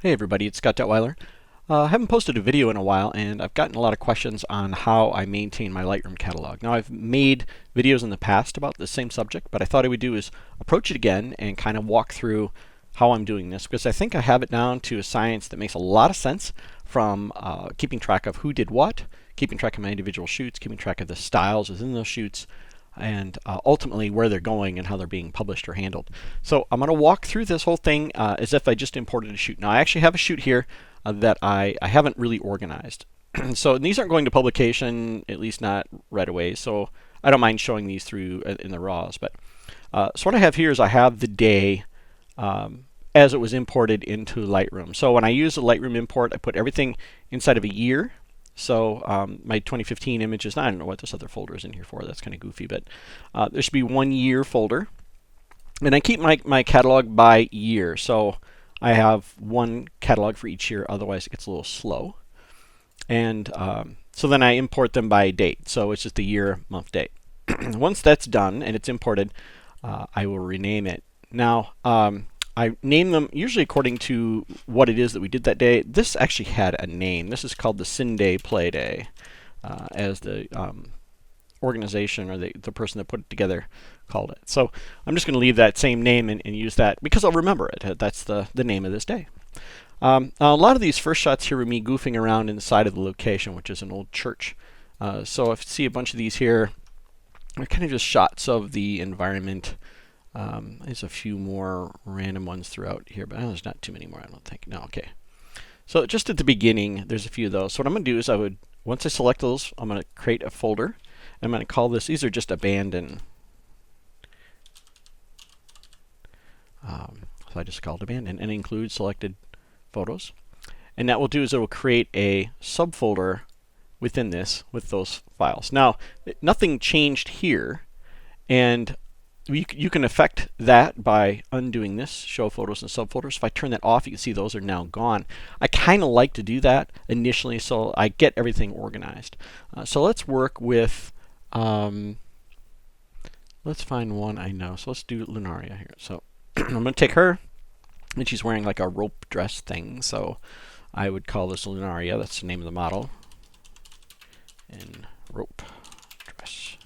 Hey everybody, it's Scott Detweiler. I haven't posted a video in a while, and I've gotten a lot of questions on how I maintain my Lightroom catalog. Now, I've made videos in the past about the same subject, but I thought I would do is approach it again and kind of walk through how I'm doing this, because I think I have it down to a science that makes a lot of sense, from keeping track of who did what, keeping track of my individual shoots, keeping track of the styles within those shoots, and ultimately where they're going and how they're being published or handled. So I'm going to walk through this whole thing as if I just imported a shoot. Now I actually have a shoot here that I haven't really organized. So these aren't going to publication, at least not right away, so I don't mind showing these through in the raws. But so what I have here is I have the day as it was imported into Lightroom. So when I use the Lightroom import, I put everything inside of a year. So my 2015 images, I don't know what this other folder is in here for, that's kind of goofy, but there should be 1 year folder. And I keep my catalog by year. So I have one catalog for each year, otherwise it gets a little slow. And so then I import them by date. So it's just the year, month, date. Once that's done and it's imported, I will rename it. Now, I name them usually according to what it is that we did that day. This actually had a name. This is called the Sin Day Play Day, as the organization or the person that put it together called it. So I'm just going to leave that same name and use that because I'll remember it. That's the name of this day. A lot of these first shots here were me goofing around inside of the location, which is an old church. So if you see a bunch of these here, they're kind of just shots of the environment. There's a few more random ones throughout here, but there's not too many more, I don't think. No, okay. So just at the beginning, there's a few of those. So what I'm going to do is once I select those, I'm going to create a folder. I'm going to call this, these are just abandoned. So I just called abandoned and include selected photos. And that will do is it will create a subfolder within this with those files. Now, nothing changed here, and you can affect that by undoing this, show photos and subfolders. If I turn that off, you can see those are now gone. I kind of like to do that initially so I get everything organized. So let's work with, let's find one I know. So let's do Lunaria here. So I'm going to take her, and she's wearing like a rope dress thing. So I would call this Lunaria. That's the name of the model. And rope dress.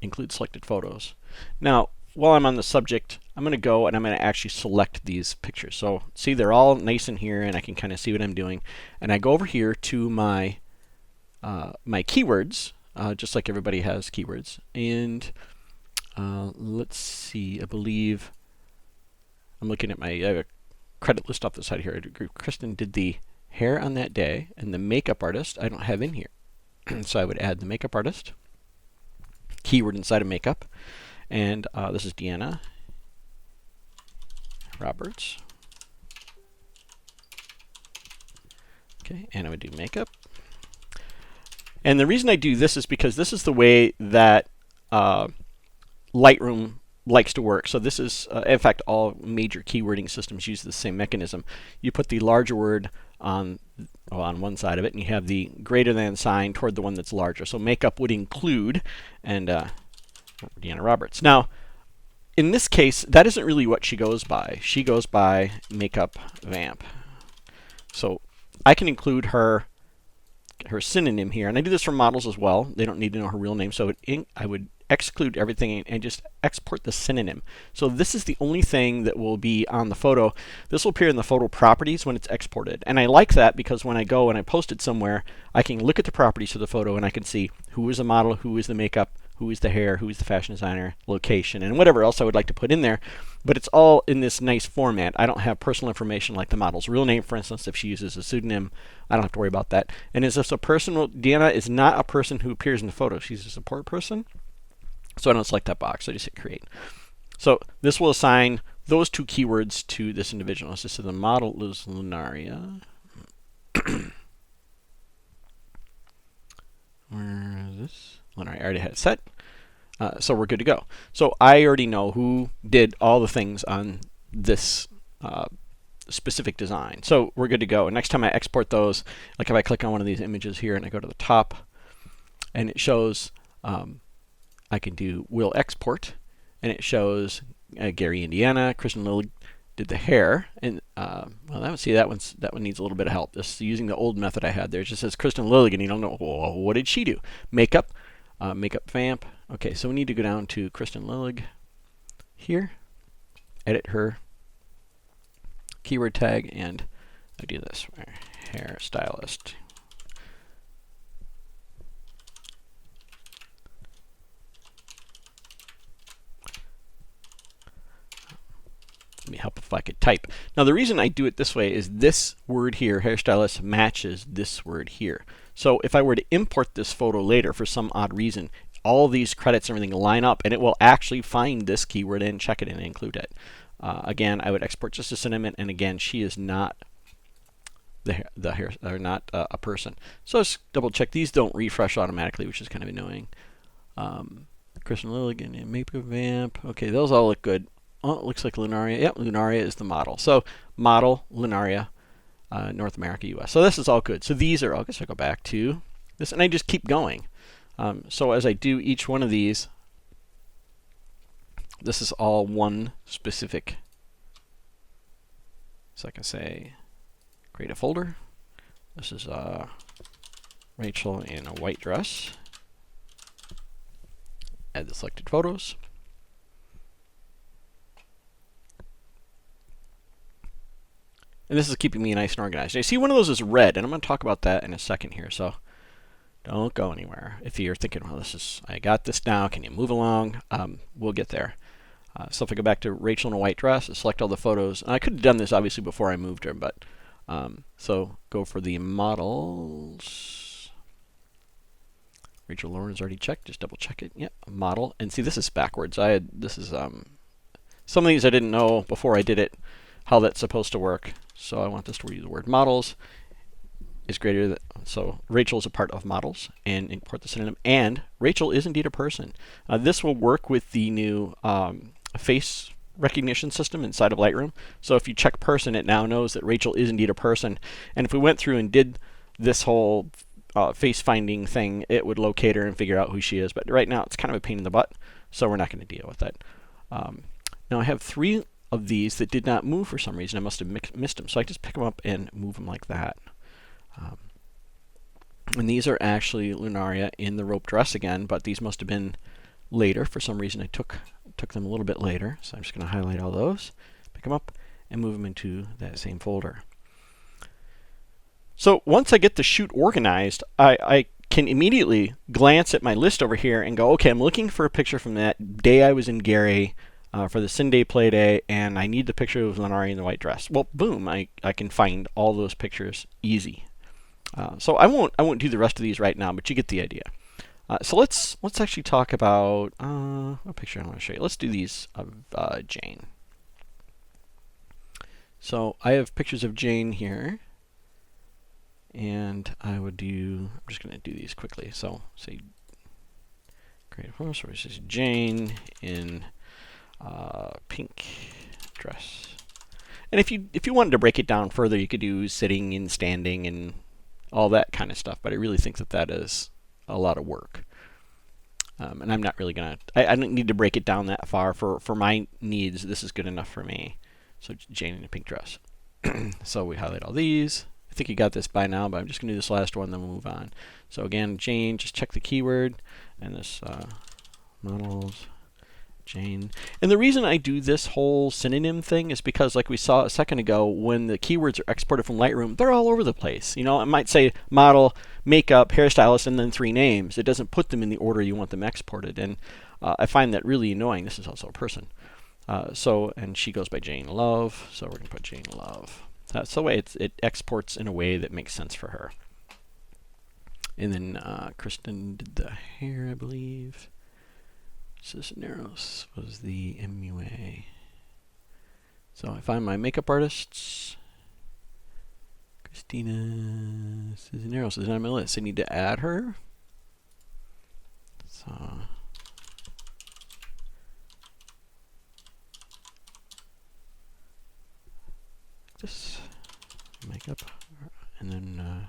Include selected photos. Now, while I'm on the subject, I'm going to go and I'm going to actually select these pictures. So see, they're all nice in here, and I can kind of see what I'm doing. And I go over here to my my keywords, just like everybody has keywords. And let's see, I believe I'm looking at my credit list off the side here. Kristen did the hair on that day, and the makeup artist I don't have in here. So I would add the makeup artist keyword inside of makeup. And this is Deanna Roberts. Okay, and I would do makeup. And the reason I do this is because this is the way that Lightroom likes to work. So this is, in fact, all major keywording systems use the same mechanism. You put the larger word on one side of it, and you have the greater than sign toward the one that's larger. So makeup would include, and Deanna Roberts. Now, in this case, that isn't really what she goes by. She goes by makeup vamp. So I can include her synonym here, and I do this for models as well. They don't need to know her real name, so I would exclude everything and just export the synonym. So this is the only thing that will be on the photo. This will appear in the photo properties when it's exported. And I like that because when I go and I post it somewhere, I can look at the properties of the photo and I can see who is the model, who is the makeup, who is the hair, who is the fashion designer, location, and whatever else I would like to put in there. But it's all in this nice format. I don't have personal information like the model's real name, for instance. If she uses a pseudonym, I don't have to worry about that. And is this a person? Well, Deanna is not a person who appears in the photo. She's a support person. So I don't select that box. I just hit create. So this will assign those two keywords to this individual. So the model is Lunaria. Where is this? Lunaria. I already had it set. So we're good to go. So I already know who did all the things on this specific design. So we're good to go. And next time I export those, like if I click on one of these images here and I go to the top, and it shows I can do will export, and it shows Gary, Indiana, Kristen Lilly did the hair, and well, that one needs a little bit of help. This using the old method I had there. It just says Kristen Lilligan. You don't know, well, what did she do? Makeup, makeup vamp. Okay, so we need to go down to Kristen Lillig here, edit her keyword tag, and I do this hairstylist. Let me help if I could type. Now the reason I do it this way is this word here, hairstylist, matches this word here. So if I were to import this photo later for some odd reason, all these credits and everything line up, and it will actually find this keyword and check it and include it. Again, I would export just a synonym, and again, she is not a person. So let's double check. These don't refresh automatically, which is kind of annoying. Kristen Lilligan and Makeup Vamp. Okay, those all look good. Oh, it looks like Lunaria. Yep, Lunaria is the model. So model, Lunaria, North America, US. So this is all good. So these are, I guess I'll go back to this, and I just keep going. So as I do each one of these, this is all one specific. So I can say, create a folder. This is Rachel in a white dress. Add the selected photos. And this is keeping me nice and organized. I see one of those is red, and I'm going to talk about that in a second here. So don't go anywhere. If you're thinking, well, I got this now, can you move along? We'll get there. So if I go back to Rachel in a white dress, and select all the photos. And I could have done this obviously before I moved her, but so go for the models. Rachel Lauren's already checked. Just double check it. Yep, model. And see, this is backwards. This is some of these I didn't know before I did it how that's supposed to work. So I want this to use the word models is greater than, so Rachel is a part of models, and import the synonym, and Rachel is indeed a person. This will work with the new face recognition system inside of Lightroom. So if you check person, it now knows that Rachel is indeed a person. And if we went through and did this whole face finding thing, it would locate her and figure out who she is. But right now it's kind of a pain in the butt, so we're not going to deal with that. Now I have 3 of these that did not move for some reason. I must have missed them. So I just pick them up and move them like that. And these are actually Lunaria in the rope dress again, but these must have been later. For some reason I took them a little bit later. So I'm just going to highlight all those, pick them up, and move them into that same folder. So once I get the shoot organized, I can immediately glance at my list over here and go, okay, I'm looking for a picture from that day I was in Gary for the Cinday play day, and I need the picture of Lunaria in the white dress. Well, boom, I can find all those pictures easy. So I won't do the rest of these right now, but you get the idea. So let's actually talk about what picture I want to show you. Let's do these of Jane. So I have pictures of Jane here, and I'm just going to do these quickly. So say create a photo. So it says Jane in pink dress. And if you wanted to break it down further, you could do sitting and standing and all that kind of stuff. But I really think that is a lot of work. And I'm not really going to, I don't need to break it down that far. For my needs, this is good enough for me. So Jane in a pink dress. So we highlight all these. I think you got this by now, but I'm just going to do this last one, then we'll move on. So again, Jane, just check the keyword, and this models, Jane. And the reason I do this whole synonym thing is because, like we saw a second ago, when the keywords are exported from Lightroom, they're all over the place. You know, it might say model, makeup, hairstylist, and then 3 names. It doesn't put them in the order you want them exported, and I find that really annoying. This is also a person. And she goes by Jane Love, so we're going to put Jane Love. That's the way it exports in a way that makes sense for her. And then Kristen did the hair, I believe. Cisneros was the MUA. So I find my makeup artists. Christina Cisneros is on my list. I need to add her. So this makeup, and then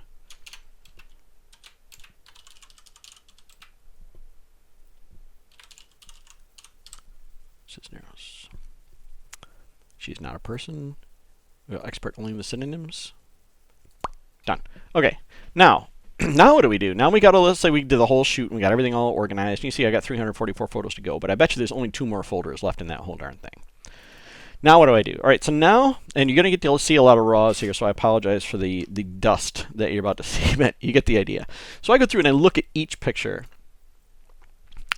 Cisneros. She's not a person. We'll export only the synonyms. Done. Okay, now, now what do we do? Now we got to, let's say we did the whole shoot and we got everything all organized. And you see I got 344 photos to go, but I bet you there's only 2 more folders left in that whole darn thing. Now what do I do? All right, so now, and you're going to get to see a lot of raws here, so I apologize for the dust that you're about to see, but you get the idea. So I go through and I look at each picture,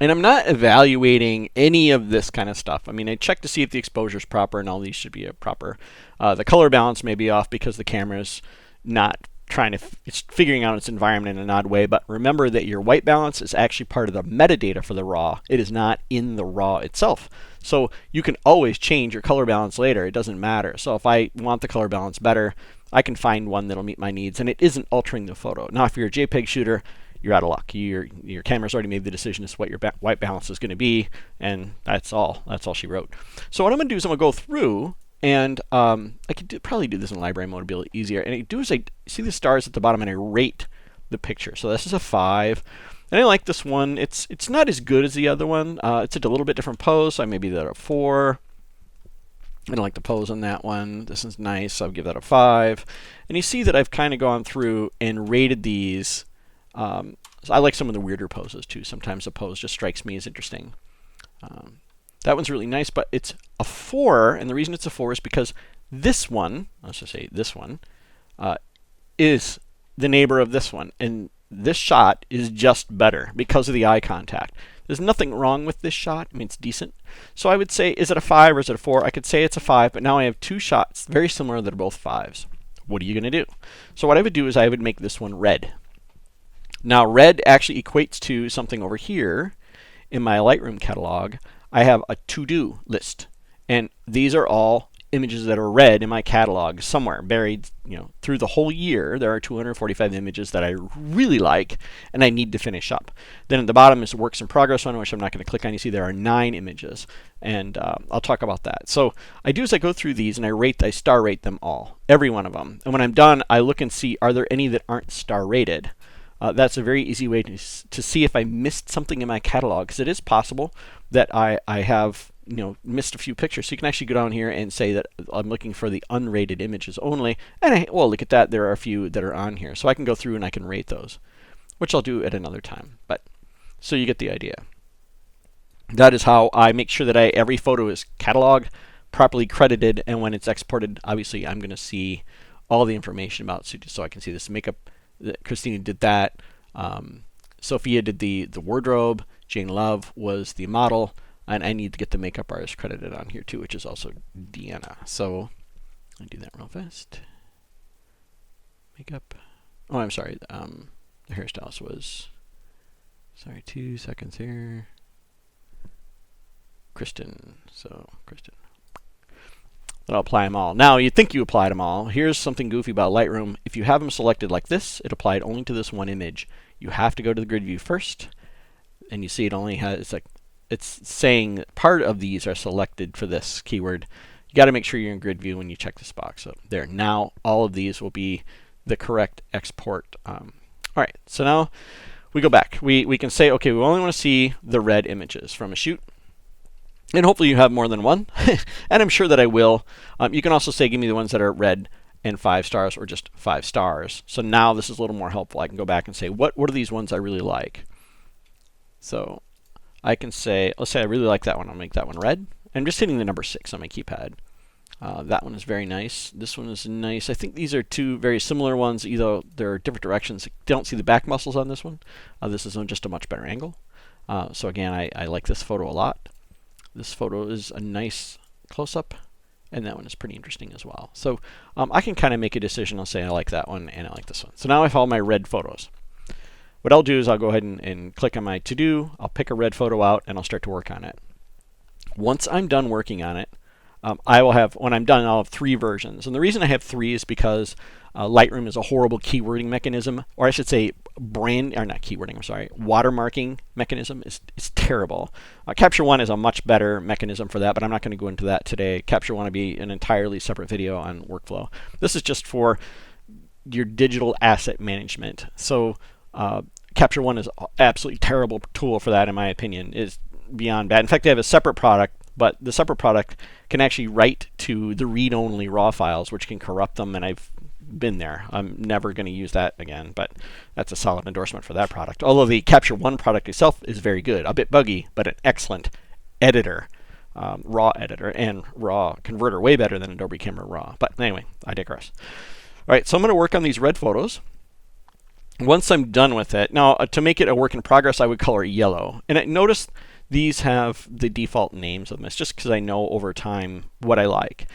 and I'm not evaluating any of this kind of stuff. I mean, I check to see if the exposure is proper, and all these should be proper. The color balance may be off because the camera's not trying to, it's figuring out its environment in an odd way, but remember that your white balance is actually part of the metadata for the RAW. It is not in the RAW itself. So you can always change your color balance later. It doesn't matter. So if I want the color balance better, I can find one that'll meet my needs, and it isn't altering the photo. Now, if you're a JPEG shooter, you're out of luck. Your camera's already made the decision as to what your white balance is going to be, and that's all. That's all she wrote. So what I'm going to do is I'm going to go through, and I could probably do this in library mode to be a little easier. And I do is I see the stars at the bottom, and I rate the picture. So this is a 5. And I like this one. It's not as good as the other one. It's a little bit different pose, so I maybe that a 4. I don't like the pose on that one. This is nice, so I'll give that a 5. And you see that I've kind of gone through and rated these. So I like some of the weirder poses too. Sometimes a pose just strikes me as interesting. That one's really nice, but it's a 4, and the reason it's a 4 is because this one, let's just say this one, is the neighbor of this one, and this shot is just better because of the eye contact. There's nothing wrong with this shot. I mean, it's decent. So I would say, is it a 5 or is it a 4? I could say it's a 5, but now I have 2 shots very similar that are both 5s. What are you going to do? So what I would do is I would make this one red. Now, red actually equates to something over here in my Lightroom catalog. I have a to-do list, and these are all images that are red in my catalog somewhere buried, through the whole year. There are 245 images that I really like and I need to finish up. Then at the bottom is a works in progress one, which I'm not going to click on. You see there are 9 images, and I'll talk about that. So I do is I go through these and I star rate them all, every one of them. And when I'm done, I look and see, are there any that aren't star rated? That's a very easy way to see if I missed something in my catalog, because it is possible that I have missed a few pictures. So you can actually go down here and say that I'm looking for the unrated images only, and well, look at that, there are a few that are on here. So I can go through and I can rate those, which I'll do at another time. But so you get the idea. That is how I make sure that every photo is cataloged, properly credited, and when it's exported, obviously I'm going to see all the information about it, so I can see this makeup. Christina did that. Sophia did the wardrobe. Jane Love was the model. And I need to get the makeup artist credited on here too, which is also Deanna. So I'll do that real fast. Makeup. Oh, I'm sorry. The hairstylist was, 2 seconds here. Kristen. So Kristen. Then I'll apply them all. Now, you'd think you applied them all. Here's something goofy about Lightroom. If you have them selected like this, it applied only to this one image. You have to go to the grid view first, and you see it only has, it's saying part of these are selected for this keyword. You got to make sure you're in grid view when you check this box. So there. Now all of these will be the correct export. All right. So now we go back. We can say, okay, we only want to see the red images from a shoot. And hopefully you have more than one, and I'm sure that I will. You can also say, give me the ones that are red and 5 stars, or just 5 stars. So now this is a little more helpful. I can go back and say, what are these ones I really like? So I can say, let's say I really like that one. I'll make that one red. I'm just hitting the number 6 on my keypad. That one is very nice. This one is nice. I think these are 2 very similar ones, either they're different directions. Don't see the back muscles on this one. This is on just a much better angle. So again, I like this photo a lot. This photo is a nice close-up, and that one is pretty interesting as well. So I can kind of make a decision. I'll say I like that one, and I like this one. So now I have all my red photos. What I'll do is I'll go ahead and click on my to-do. I'll pick a red photo out, and I'll start to work on it. Once I'm done working on it, when I'm done, I'll have 3 versions. And the reason I have 3 is because Lightroom is a horrible keywording mechanism, or I should say watermarking mechanism is terrible. Capture One is a much better mechanism for that, but I'm not going to go into that today. Capture One will be an entirely separate video on workflow. This is just for your digital asset management. So Capture One is an absolutely terrible tool for that, in my opinion. It's beyond bad. In fact, they have a separate product but the separate product can actually write to the read-only raw files, which can corrupt them, and I've been there. I'm never going to use that again, but that's a solid endorsement for that product. Although the Capture One product itself is very good, a bit buggy, but an excellent editor, raw editor, and raw converter, way better than Adobe Camera Raw. But anyway, I digress. All right, so I'm going to work on these red photos. Once I'm done with it, now to make it a work in progress, I would color it yellow. And notice these have the default names of them. It's just because I know over time what I like.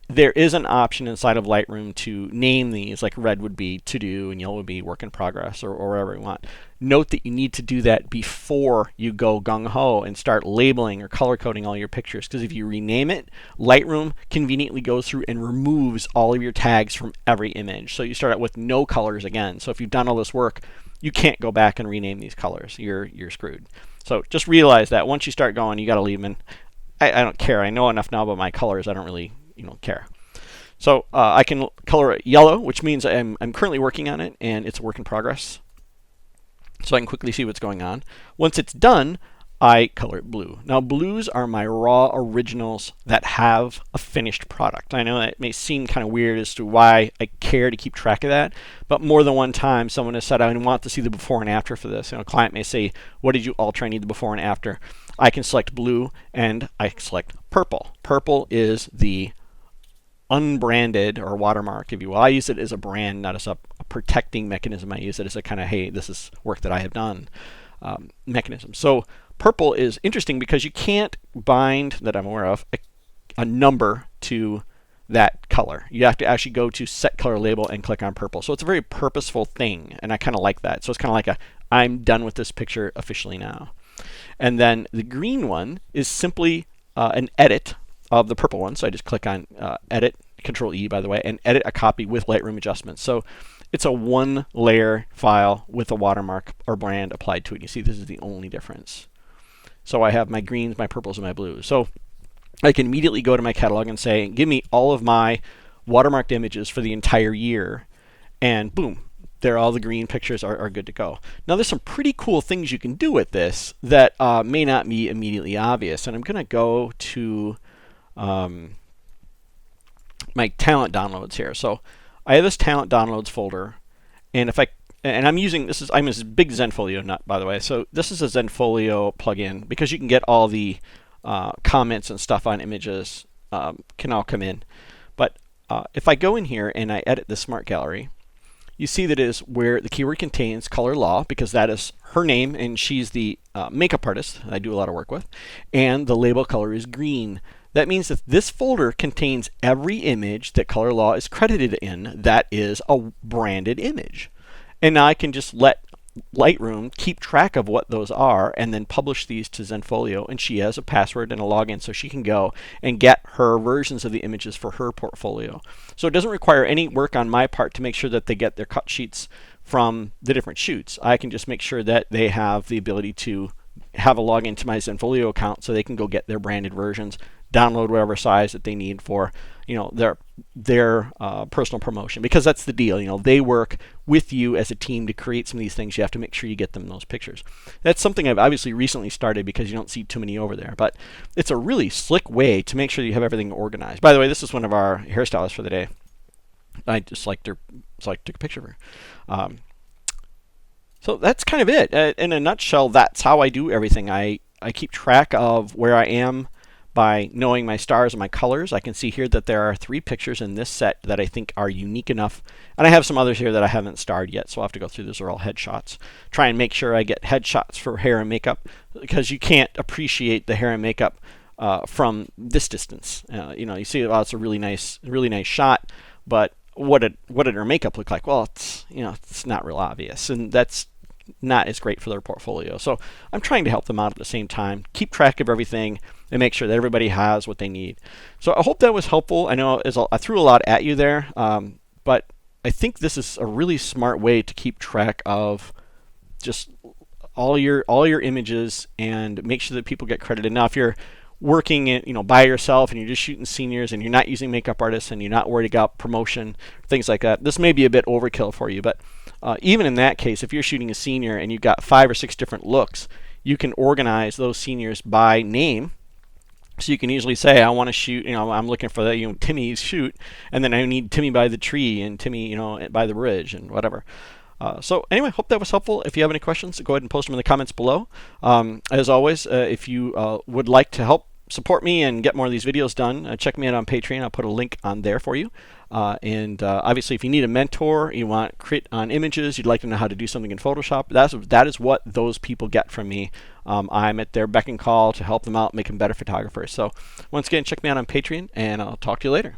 There is an option inside of Lightroom to name these, like red would be to do and yellow would be work in progress, or wherever you want. Note that you need to do that before you go gung-ho and start labeling or color coding all your pictures, because if you rename it, Lightroom conveniently goes through and removes all of your tags from every image. So you start out with no colors again. So if you've done all this work, you can't go back and rename these colors. You're screwed. So just realize that once you start going, you got to leave them in. I don't care. I know enough now about my colors. I don't really care. So I can color it yellow, which means I'm currently working on it and it's a work in progress. So I can quickly see what's going on. Once it's done, I color it blue. Now blues are my raw originals that have a finished product. I know that may seem kind of weird as to why I care to keep track of that, but more than one time someone has said, I want to see the before and after for this. A client may say, what did you alter? I need the before and after. I can select blue and I select purple. Purple is the unbranded or watermark, if you will. I use it as a brand, not as a protecting mechanism. I use it as a kind of, hey, this is work that I have done mechanism. So purple is interesting because you can't bind, that I'm aware of, a number to that color. You have to actually go to set color label and click on purple. So it's a very purposeful thing, and I kind of like that. So it's kind of like a, I'm done with this picture officially now. And then the green one is simply an edit of the purple one. So I just click on edit, Control E by the way, and edit a copy with Lightroom adjustments. So it's a one layer file with a watermark or brand applied to it. You see this is the only difference. So I have my greens, my purples, and my blues. So I can immediately go to my catalog and say, give me all of my watermarked images for the entire year, and boom, there all the green pictures are good to go. Now there's some pretty cool things you can do with this that may not be immediately obvious, and I'm going to go to my talent downloads here. So I have this talent downloads folder, and I'm using I'm a big Zenfolio nut, by the way. So this is a Zenfolio plugin because you can get all the comments and stuff on images can all come in. But if I go in here and I edit the Smart Gallery, you see that it is where the keyword contains Color Law, because that is her name and she's the makeup artist I do a lot of work with, and the label color is green. That means that this folder contains every image that Color Law is credited in that is a branded image. And now I can just let Lightroom keep track of what those are and then publish these to Zenfolio, and she has a password and a login so she can go and get her versions of the images for her portfolio. So it doesn't require any work on my part to make sure that they get their cut sheets from the different shoots. I can just make sure that they have the ability to have a login to my Zenfolio account so they can go get their branded versions, download whatever size that they need for their personal promotion, because that's the deal. They work with you as a team to create some of these things. You have to make sure you get them those pictures. That's something I've obviously recently started because you don't see too many over there, but it's a really slick way to make sure you have everything organized. By the way, this is one of our hairstylists for the day. I just liked her, so I took a picture of her. So that's kind of it. In a nutshell, that's how I do everything. I keep track of where I am by knowing my stars and my colors. I can see here that there are 3 pictures in this set that I think are unique enough. And I have some others here that I haven't starred yet, so I'll have to go through. Those are all headshots. Try and make sure I get headshots for hair and makeup, because you can't appreciate the hair and makeup from this distance. You see, well, it's a really nice shot, but what did her makeup look like? Well, it's not real obvious, and that's not as great for their portfolio. So I'm trying to help them out at the same time, keep track of everything, and make sure that everybody has what they need. So I hope that was helpful. I know I threw a lot at you there, but I think this is a really smart way to keep track of just all your images and make sure that people get credited. Now, if you're working by yourself and you're just shooting seniors and you're not using makeup artists and you're not worried about promotion, things like that, this may be a bit overkill for you. But even in that case, if you're shooting a senior and you've got 5 or 6 different looks, you can organize those seniors by name So you can easily say, I want to shoot, I'm looking for the, Timmy's shoot, and then I need Timmy by the tree and Timmy, by the bridge and whatever. So anyway, hope that was helpful. If you have any questions, go ahead and post them in the comments below. As always, if you would like to help support me and get more of these videos done, check me out on Patreon. I'll put a link on there for you. And obviously, if you need a mentor, you want crit on images, you'd like to know how to do something in Photoshop, that is what those people get from me. I'm at their beck and call to help them out, make them better photographers. So once again, check me out on Patreon, and I'll talk to you later.